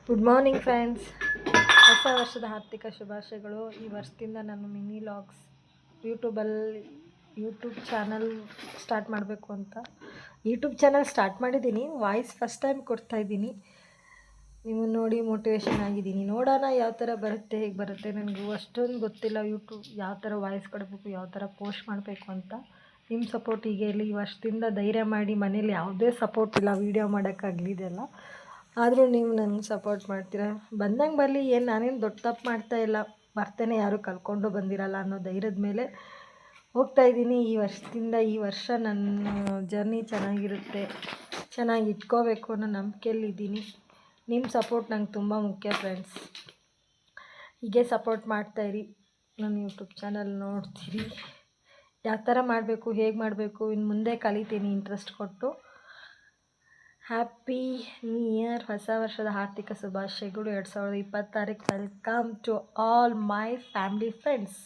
Good morning friends. ಹೊಸ ವರ್ಷದ ಆರ್ಥಿಕ ಶುಭಾಶಯಗಳು. ಈ ವರ್ಷದಿಂದ ನಾನು mini vlogs YouTube channel start ಮಾಡಬೇಕು ಅಂತ ಯೂಟ್ಯೂಬ್ ಚಾನಲ್ ಸ್ಟಾರ್ಟ್ ಮಾಡಿದ್ದೀನಿ. ವಾಯ್ಸ್ ಫಸ್ಟ್ ಟೈಮ್ ಕೊಡ್ತಾಯಿದ್ದೀನಿ. ನೀವು ನೋಡಿ ಮೋಟಿವೇಶನ್ ಆಗಿದ್ದೀನಿ. ನೋಡೋಣ ಯಾವ ಥರ ಬರುತ್ತೆ, ಹೇಗೆ ಬರುತ್ತೆ. ನನಗೂ ಅಷ್ಟೊಂದು ಗೊತ್ತಿಲ್ಲ ಯೂಟ್ಯೂಬ್ ಯಾವ ಥರ ವಾಯ್ಸ್ ಕೊಡಬೇಕು, ಯಾವ ಥರ ಪೋಸ್ಟ್ ಮಾಡಬೇಕು ಅಂತ. ನಿಮ್ಮ ಸಪೋರ್ಟ್ ಹೀಗೆ ಇರಲಿ. ಈ ವರ್ಷದಿಂದ ಧೈರ್ಯ ಮಾಡಿ, ಮನೇಲಿ ಯಾವುದೇ ಸಪೋರ್ಟ್ ಇಲ್ಲ ವೀಡಿಯೋ ಮಾಡೋಕ್ಕಾಗಲಿ ಇದೆಲ್ಲ. ಆದರೂ ನೀವು ನನಗೆ ಸಪೋರ್ಟ್ ಮಾಡ್ತೀರಾ. ಬಂದಂಗೆ ಬರಲಿ, ಏನು ನಾನೇನು ದೊಡ್ಡ ತಪ್ಪು ಮಾಡ್ತಾಯಿಲ್ಲ. ಬರ್ತೇನೆ, ಯಾರೂ ಕಲ್ಕೊಂಡು ಬಂದಿರಲ್ಲ ಅನ್ನೋ ಧೈರ್ಯದ ಮೇಲೆ ಹೋಗ್ತಾಯಿದ್ದೀನಿ. ಈ ವರ್ಷ ನನ್ನ ಜರ್ನಿ ಚೆನ್ನಾಗಿರುತ್ತೆ, ಚೆನ್ನಾಗಿ ಇಟ್ಕೋಬೇಕು ಅನ್ನೋ ನಂಬಿಕೆಯಲ್ಲಿದ್ದೀನಿ. ನಿಮ್ಮ ಸಪೋರ್ಟ್ ನಂಗೆ ತುಂಬ ಮುಖ್ಯ ಫ್ರೆಂಡ್ಸ್. ಹೀಗೆ ಸಪೋರ್ಟ್ ಮಾಡ್ತಾಯಿರಿ. ನನ್ನ ಯೂಟ್ಯೂಬ್ ಚಾನಲ್ ನೋಡ್ತೀರಿ, ಯಾವ ಥರ ಮಾಡಬೇಕು, ಹೇಗೆ ಮಾಡಬೇಕು ಇನ್ನು ಮುಂದೆ ಕಲಿತೀನಿ ಇಂಟ್ರೆಸ್ಟ್ ಕೊಟ್ಟು. Happy new year. ಹೊಸ ವರ್ಷದ ಆರ್ಥಿಕ ಶುಭಾಶಯಗಳು 2026. Welcome to all my family friends.